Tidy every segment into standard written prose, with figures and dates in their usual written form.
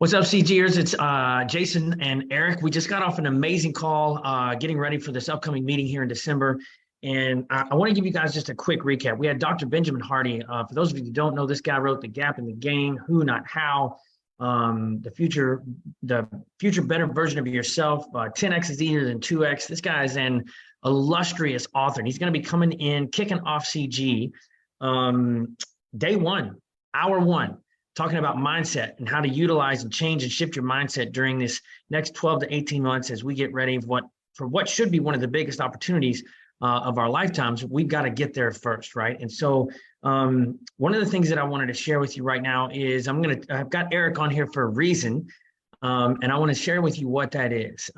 What's up, CGers? It's Jason and Eric. We just got off an amazing call, getting ready for this upcoming meeting here in December. And I want to give you guys just a quick recap. We had Dr. Benjamin Hardy. For those of you who don't know, this guy wrote The Gap in the Game, Who Not How, the future better version of yourself. 10x is easier than 2x. This guy is an illustrious author. And he's going to be coming in, kicking off CG day one, hour one, talking about mindset and how to utilize and change and shift your mindset during this next 12 to 18 months as we get ready for what should be one of the biggest opportunities of our lifetimes. We've got to get there first, right? And so one of the things that I wanted to share with you right now is I've got Eric on here for a reason, and I want to share with you what that is.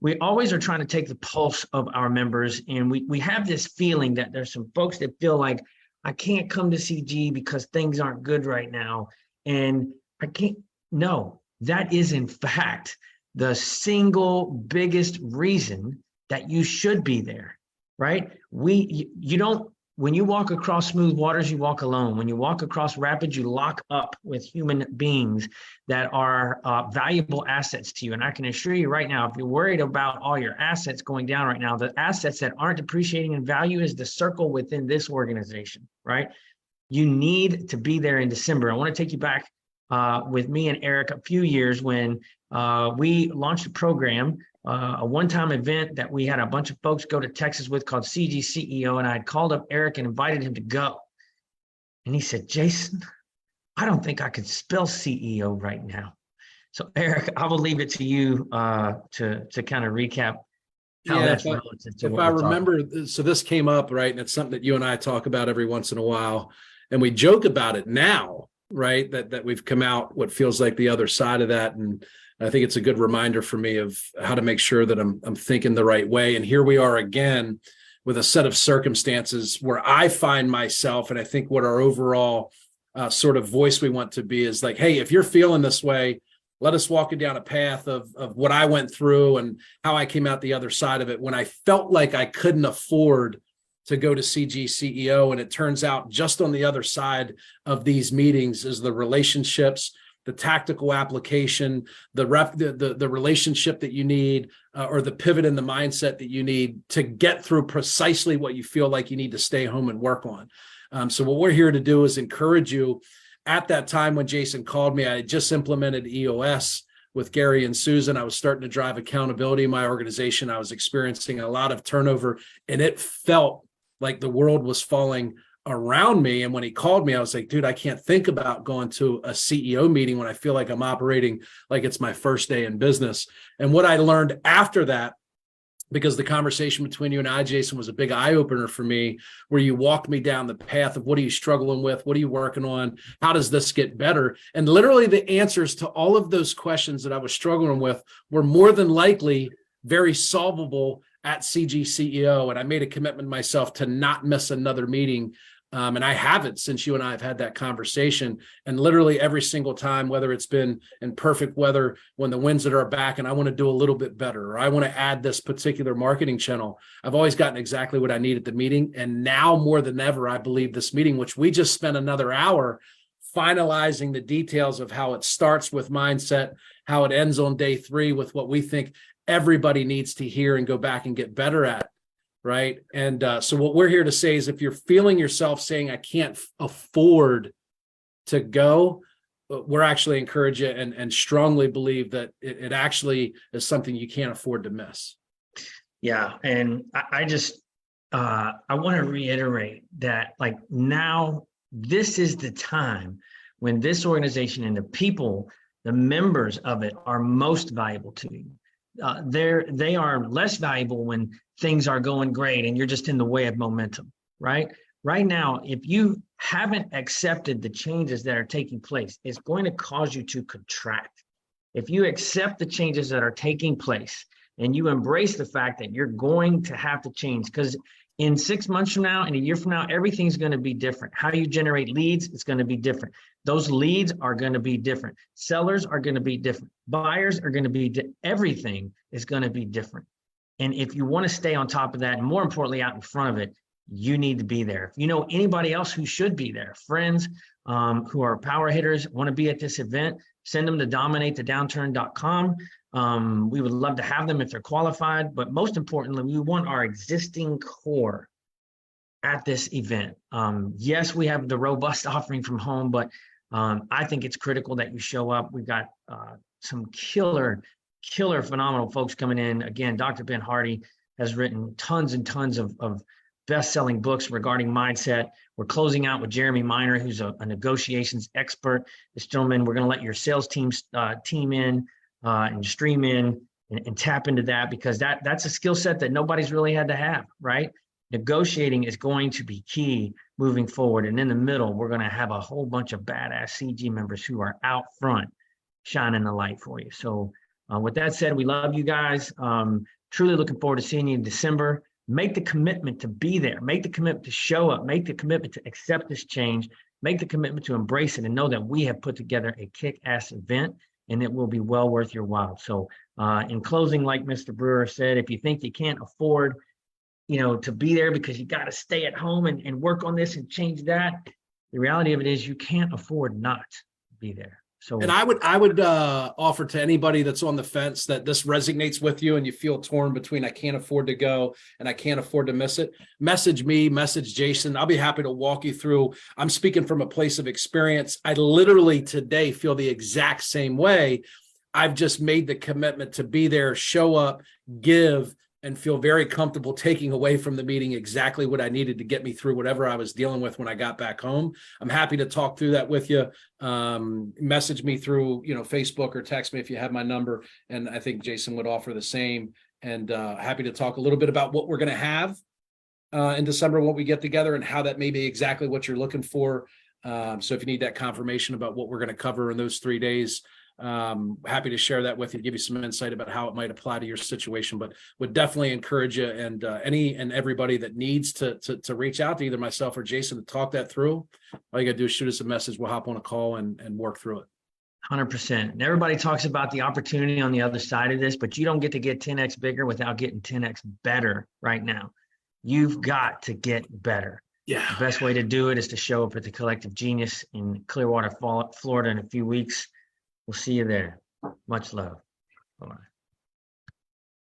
We always are trying to take the pulse of our members, and we have this feeling that there's some folks that feel like, I can't come to CG because things aren't good right now. And I can't, no, that is in fact the single biggest reason that you should be there, right? You don't, when you walk across smooth waters, you walk alone. When you walk across rapids, you lock up with human beings that are valuable assets to you. And I can assure you right now, if you're worried about all your assets going down right now, the assets that aren't depreciating in value is the circle within this organization, right? You need to be there in December. I want to take you back with me and Eric a few years when we launched a program, a one-time event that we had a bunch of folks go to Texas with called CG CEO, and I had called up Eric and invited him to go. And he said, Jason, I don't think I could spell CEO right now. So Eric, I will leave it to you to kind of recap how that's relative to what I remember. So this came up, right? And it's something that you and I talk about every once in a while, and we joke about it now, right? That we've come out what feels like the other side of that. And I think it's a good reminder for me of how to make sure that I'm thinking the right way. And here we are again with a set of circumstances where I find myself, and I think what our overall sort of voice we want to be is like, hey, if you're feeling this way, let us walk you down a path of what I went through and how I came out the other side of it when I felt like I couldn't afford to go to CG CEO. And it turns out just on the other side of these meetings is the relationships, the tactical application, the relationship that you need, or the pivot in the mindset that you need to get through precisely what you feel like you need to stay home and work on. So what we're here to do is encourage you. At that time when Jason called me, I had just implemented EOS with Gary and Susan. I was starting to drive accountability in my organization. I was experiencing a lot of turnover, and it felt like the world was falling around me. And when he called me, I was like, dude, I can't think about going to a CEO meeting when I feel like I'm operating like it's my first day in business. And what I learned after that, because the conversation between you and I, Jason, was a big eye-opener for me, where you walked me down the path of what are you struggling with? What are you working on? How does this get better? And literally the answers to all of those questions that I was struggling with were more than likely very solvable at CG CEO. And I made a commitment myself to not miss another meeting. And I haven't since you and I have had that conversation. And literally every single time, whether it's been in perfect weather, when the winds at our back and I want to do a little bit better, or I want to add this particular marketing channel, I've always gotten exactly what I need at the meeting. And now more than ever, I believe this meeting, which we just spent another hour finalizing the details of how it starts with mindset, how it ends on day 3 with what we think everybody needs to hear and go back and get better at. Right. And so what we're here to say is if you're feeling yourself saying, I can't afford to go, we're actually encourage you and strongly believe that it actually is something you can't afford to miss. Yeah. And I want to reiterate that, like, now this is the time when this organization and the people, the members of it, are most valuable to you. They are less valuable when things are going great and you're just in the way of momentum, right? Right now, if you haven't accepted the changes that are taking place, it's going to cause you to contract. If you accept the changes that are taking place and you embrace the fact that you're going to have to change, because in 6 months from now and a year from now, everything's going to be different. How you generate leads is going to be different. Those leads are going to be different. Sellers are going to be different. Buyers are going to be, everything is going to be different. And if you want to stay on top of that, and more importantly, out in front of it, you need to be there. If you know anybody else who should be there, friends who are power hitters, want to be at this event, send them to dominatethedownturn.com. We would love to have them if they're qualified, but most importantly, we want our existing core at this event. Yes, we have the robust offering from home, but I think it's critical that you show up. We've got some killer, phenomenal folks coming in. Again, Dr. Ben Hardy has written tons and tons of best-selling books regarding mindset. We're closing out with Jeremy Miner, who's a negotiations expert. This gentleman, we're going to let your sales team in and stream in and tap into that, because that's a skill set that nobody's really had to have, right? Negotiating is going to be key moving forward. And in the middle, we're going to have a whole bunch of badass CG members who are out front shining the light for you. So with that said, we love you guys. Truly looking forward to seeing you in December. Make the commitment to be there. Make the commitment to show up. Make the commitment to accept this change. Make the commitment to embrace it and know that we have put together a kick-ass event, and it will be well worth your while. So in closing, like Mr. Brewer said, if you think you can't afford to be there because you got to stay at home and work on this and change that, the reality of it is you can't afford not to be there. So, and I would offer to anybody that's on the fence that this resonates with you and you feel torn between I can't afford to go and I can't afford to miss it, message me, message Jason. I'll be happy to walk you through. I'm speaking from a place of experience. I literally today feel the exact same way. I've just made the commitment to be there, show up, give, and feel very comfortable taking away from the meeting exactly what I needed to get me through whatever I was dealing with when I got back home. I'm happy to talk through that with you. Message me through, Facebook, or text me if you have my number. And I think Jason would offer the same. And happy to talk a little bit about what we're going to have in December when we get together and how that may be exactly what you're looking for. So if you need that confirmation about what we're going to cover in those 3 days, happy to share that with you, give you some insight about how it might apply to your situation, but would definitely encourage you and any and everybody that needs to reach out to either myself or Jason to talk that through. All you gotta do is shoot us a message. We'll hop on a call and work through it. 100%. And everybody talks about the opportunity on the other side of this, but you don't get to get 10x bigger without getting 10x better right now. You've got to get better. Yeah. The best way to do it is to show up at the Collective Genius in Clearwater, Florida in a few weeks. We'll see you there. Much love. Bye-bye.